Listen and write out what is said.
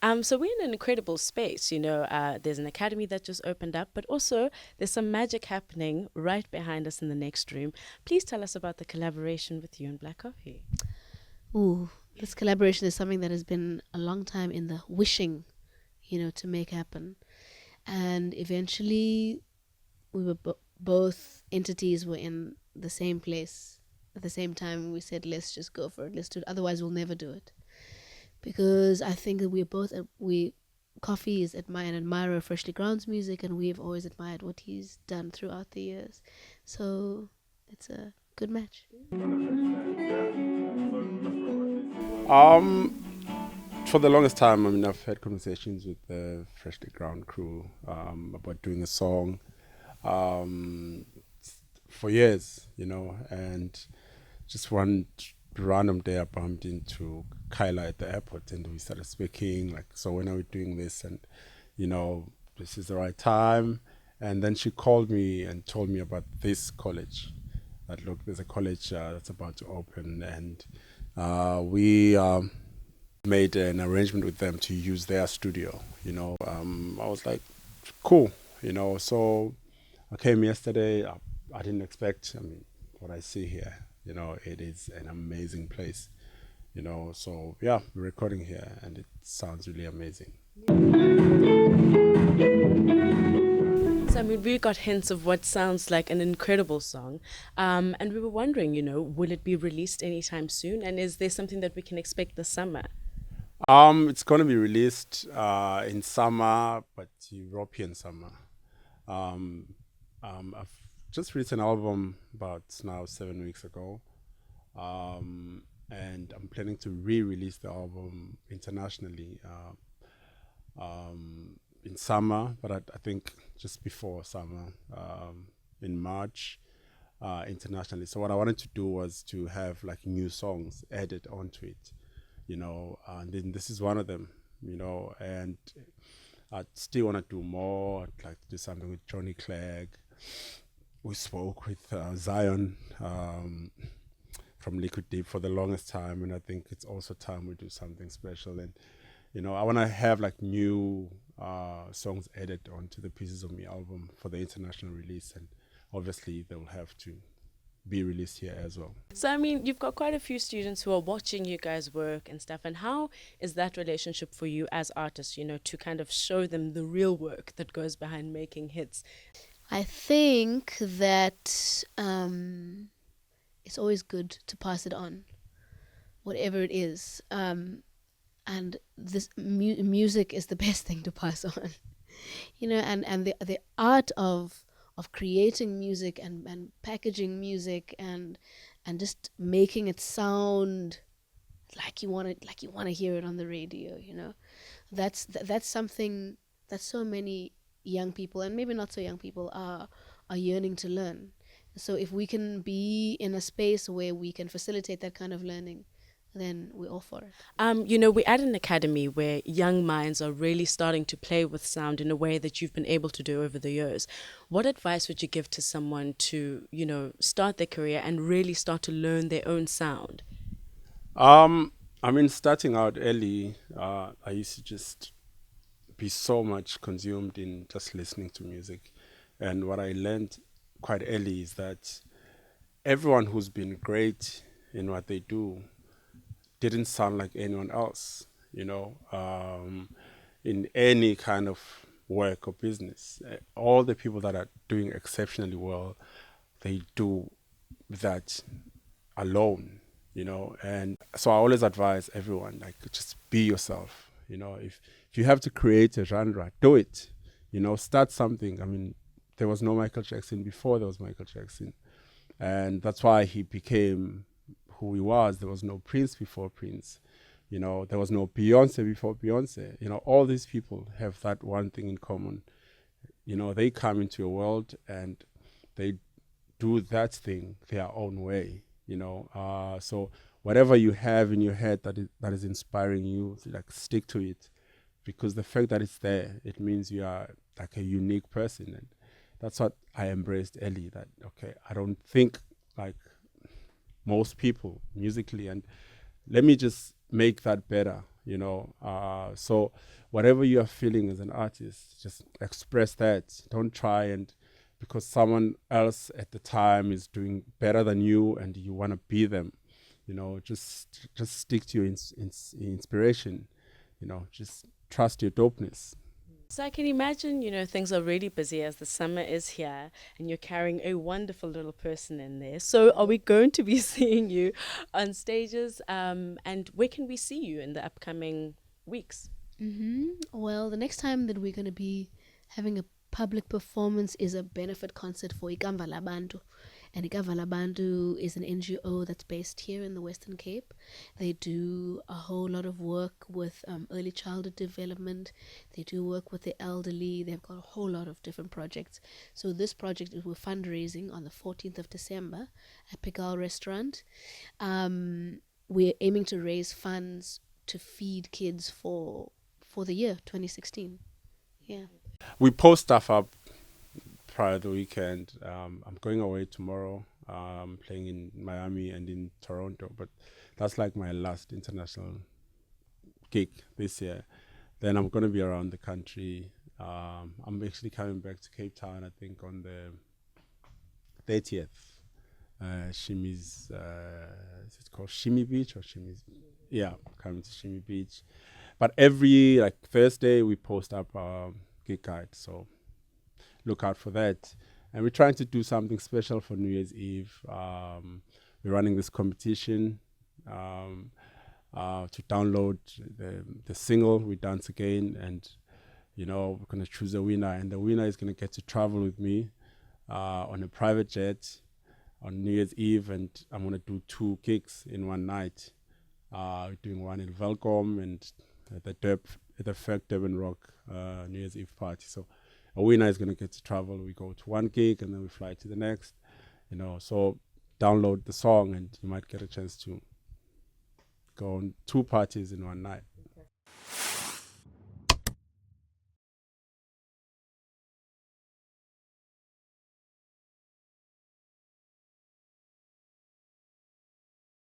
So we're in an incredible space. There's an academy that just opened up, but also there's some magic happening right behind us in the next room. Please tell us about the collaboration with you and Black Coffee. Ooh, this collaboration is something that has been a long time in the wishing, to make happen. And eventually, we were both entities were in the same place at the same time. We said, let's just go for it. Let's do it. Otherwise, we'll never do it. Because I think that we're both, Coffee is an admirer of Freshlyground's music, and we've always admired what he's done throughout the years. So it's a good match. Um, for the longest time, I mean, I've had conversations with the Freshly Ground crew about doing a song um, for years, and just one random day I bumped into Kyla at the airport and we started speaking, like, so when are we doing this? And, this is the right time. And then she called me and told me about this college. That, look, there's a college that's about to open, and we made an arrangement with them to use their studio. I was like, cool. So I came yesterday. I didn't expect. I mean, what I see here. It is an amazing place. So yeah, we're recording here, and it sounds really amazing. So, I mean, we got hints of what sounds like an incredible song. And we were wondering, will it be released anytime soon? And is there something that we can expect this summer? It's going to be released in summer, but European summer. I've just released an album about now 7 weeks ago, and I'm planning to re-release the album internationally in summer, but I think just before summer, in March, internationally. So what I wanted to do was to have like new songs added onto it, and then this is one of them, and I still want to do more. I'd like to do something with Johnny Clegg. We spoke with Zion from Liquid Deep for the longest time, and I think it's also time we do something special. And I want to have like new songs added onto the Pieces of Me album for the international release, and obviously they will have to be released here as well. So, I mean, you've got quite a few students who are watching you guys work and stuff. And how is that relationship for you as artists, to kind of show them the real work that goes behind making hits? I think that it's always good to pass it on, whatever it is. And this music is the best thing to pass on, and the art of creating music and packaging music and just making it sound like you want to hear it on the radio. That's something that so many young people, and maybe not so young people, are yearning to learn. So if we can be in a space where we can facilitate that kind of learning, then we're all for it. We're at an academy where young minds are really starting to play with sound in a way that you've been able to do over the years. What advice would you give to someone to, start their career and really start to learn their own sound? I mean, starting out early, I used to just be so much consumed in just listening to music. And what I learned quite early is that everyone who's been great in what they do didn't sound like anyone else, in any kind of work or business. All the people that are doing exceptionally well, they do that alone, and so I always advise everyone, like, just be yourself. If you have to create a genre, do it. Start something. I mean, there was no Michael Jackson before there was Michael Jackson, and that's why he became who he was. There was no Prince before Prince. There was no Beyonce before Beyonce. All these people have that one thing in common. They come into your world and they do that thing their own way. So whatever you have in your head that is inspiring you, like, stick to it, because the fact that it's there, it means you are like a unique person. And that's what I embraced early, that, okay, I don't think like most people musically, and let me just make that better, you know. So whatever you are feeling as an artist, just express that. Don't try and because someone else at the time is doing better than you and you want to be them, you know, just stick to your inspiration, you know, just trust your dopeness. So I can imagine, things are really busy as the summer is here and you're carrying a wonderful little person in there. So are we going to be seeing you on stages? And where can we see you in the upcoming weeks? Well, the next time that we're going to be having a public performance is a benefit concert for Ikamva Labantu. And Ikamva Labantu is an NGO that's based here in the Western Cape. They do a whole lot of work with early childhood development. They do work with the elderly. They've got a whole lot of different projects. So this project is we're fundraising on the 14th of December at Pigal Restaurant. We're aiming to raise funds to feed kids for the year 2016. Yeah. We post stuff up prior to the weekend. I'm going away tomorrow. Playing in Miami and in Toronto, but that's like my last international gig this year. Then I'm going to be around the country. I'm actually coming back to Cape Town, I think, on the 30th. Shimi's, is it called Shimi Beach or Shimi's? Yeah, coming to Shimi Beach. But every like Thursday we post up gig guide, so look out for that. And we're trying to do something special for New Year's Eve. We're running this competition to download the single "We Dance Again," and we're gonna choose a winner, and the winner is gonna get to travel with me on a private jet on New Year's Eve, and I'm gonna do 2 gigs in one night. Doing one in Velcom and the Fact Durban Rock New Year's Eve party. So a winner is going to get to travel. We go to one gig and then we fly to the next. So download the song and you might get a chance to go on 2 parties in one night.